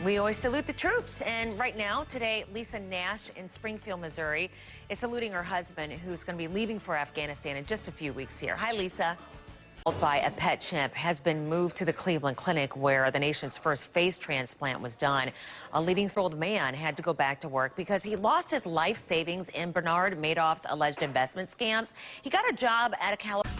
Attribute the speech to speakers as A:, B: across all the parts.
A: We always salute the troops. And right now, today, Lisa Nash in Springfield, Missouri, is saluting her husband, who's going to be leaving for Afghanistan in just a few weeks here. Hi, Lisa. By a pet chimp has been moved to the Cleveland Clinic, where the nation's first face transplant was done. A leading-old man had to go back to work because he lost his life savings in Bernard Madoff's alleged investment scams. He got a job at a California.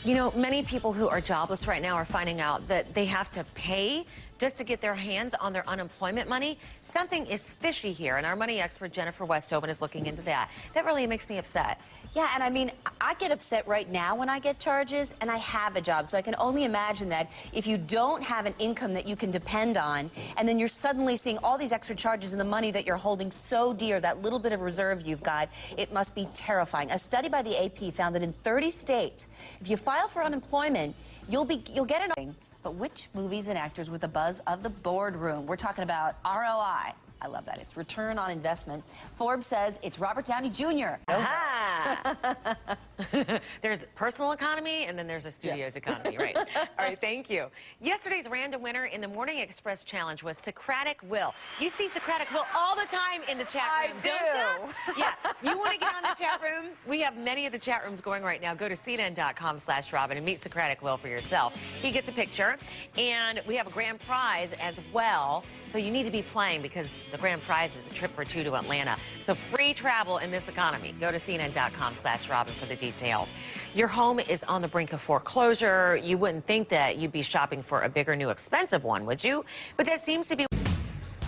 A: You know, many people who are jobless right now are finding out that they have to pay just to get their hands on their unemployment money. Something is fishy here, and our money expert Jennifer Westhoven is looking into that. That really makes me upset.
B: Yeah, and I mean, I get upset right now when I get charges, and I have a job, so I can only imagine that if you don't have an income that you can depend on, and then you're suddenly seeing all these extra charges and the money that you're holding so dear, that little bit of reserve you've got, it must be terrifying. A study by the AP found that in 30 states, if you file for unemployment, you'll get an... But which movies and actors with the buzz of the boardroom? We're talking about ROI. I love that. It's return on investment. Forbes says it's Robert Downey Jr.
A: Aha! There's personal economy, and then there's a studio's economy, right? All right, thank you. Yesterday's random winner in the Morning Express Challenge was Socratic Will. You see Socratic Will all the time in the chat room, don't you? Yeah. You want to get on the chat room? We have many of the chat rooms going right now. Go to CNN.com/Robin and meet Socratic Will for yourself. He gets a picture, and we have a grand prize as well. So you need to be playing because the grand prize is a trip for two to Atlanta. So free travel in this economy. Go to CNN.com/Robin for the details. Your home is on the brink of foreclosure. You wouldn't think that you'd be shopping for a bigger, new, expensive one, would you? But that seems to be...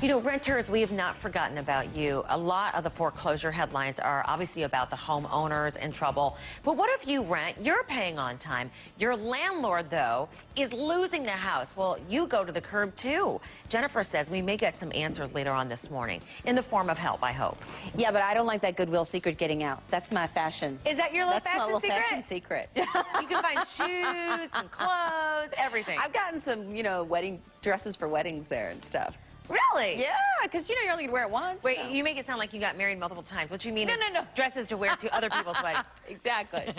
A: You know, renters, we have not forgotten about you. A lot of the foreclosure headlines are obviously about the homeowners in trouble. But what if you rent, you're paying on time? Your landlord, though, is losing the house. Well, you go to the curb, too. Jennifer says we may get some answers later on this morning in the form of help, I hope.
B: Yeah, but I don't like that Goodwill secret getting out. That's my fashion.
A: Is that your little fashion secret?
B: Fashion secret.
A: You can find shoes and clothes, everything.
B: I've gotten some, you know, wedding dresses for weddings there and stuff.
A: Really?
B: Yeah, because, you know, you're only going to wear it once.
A: Wait,
B: so.
A: You make it sound like you got married multiple times. What you mean is
B: No.
A: dresses to wear to other people's weddings.
B: Exactly.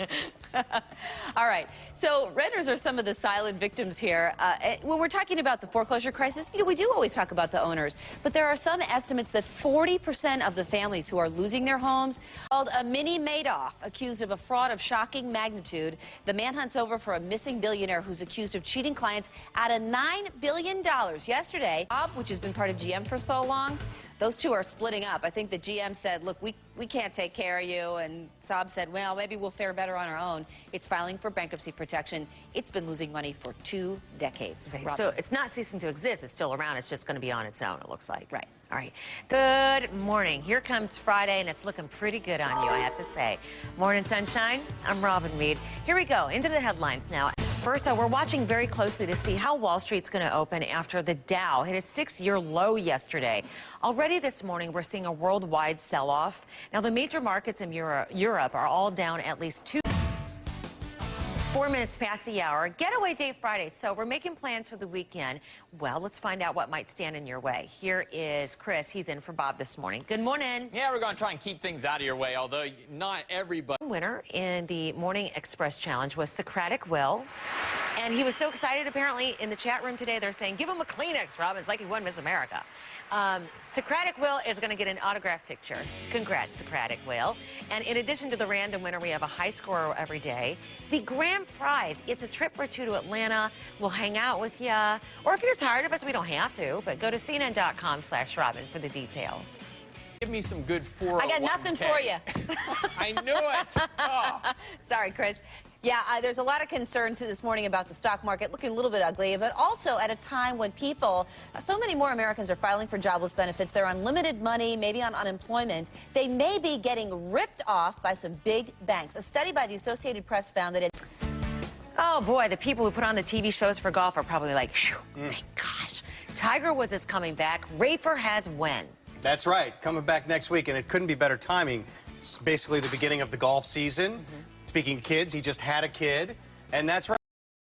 B: All right. So renters are some of the silent victims here. When we're talking about the foreclosure crisis, you know, we do always talk about the owners. But there are some estimates that 40% of the families who are losing their homes called a mini Madoff, accused of a fraud of shocking magnitude. The manhunt's over for a missing billionaire who's accused of cheating clients out of $9 billion. Yesterday, Bob, which has been part of GM for so long, those two are splitting up. I think the GM said, look, we can't take care of you, and Saab said, well, maybe we'll fare better on our own. It's filing for bankruptcy protection. It's been losing money for 2 decades.
A: Okay, so it's not ceasing to exist. It's still around. It's just going to be on its own, it looks like.
B: Right.
A: All right. Good morning. Here comes Friday, and it's looking pretty good on you, I have to say. Morning sunshine. I'm Robin Meade. Here we go. Into the headlines now. First, though, we're watching very closely to see how Wall Street's going to open after the Dow hit a 6-year low yesterday. Already this morning, we're seeing a worldwide sell-off. Now, the major markets in Europe are all down at least 4 minutes past the hour. Getaway Day Friday, so we're making plans for the weekend. Well, let's find out what might stand in your way. Here is Chris. He's in for Bob this morning. Good morning.
C: Yeah, we're going to try and keep things out of your way, although not everybody.
A: Winner in the Morning Express Challenge was Socratic Will. And he was so excited, apparently, in the chat room today, they're saying, give him a Kleenex, Robin. It's like he won Miss America. Socratic Will is going to get an autographed picture. Congrats, Socratic Will. And in addition to the random winner, we have a high scorer every day. The grand prize, it's a trip for two to Atlanta. We'll hang out with you. Or if you're tired of us, we don't have to, but go to CNN.com/Robin for the details.
C: Give me some good 401k.
B: I got nothing for you.
C: I knew it. Oh.
B: Sorry, Chris. Yeah, there's a lot of concern this morning about the stock market looking a little bit ugly, but also at a time when so many more Americans are filing for jobless benefits. They're on limited money, maybe on unemployment. They may be getting ripped off by some big banks. A study by the Associated Press found that
A: Oh, boy, the people who put on the TV shows for golf are probably like, my gosh. Tiger Woods is coming back. Rafer has when?
D: That's right. Coming back next week, and it couldn't be better timing. It's basically the beginning of the golf season. Speaking of kids, he just had a kid, and that's right.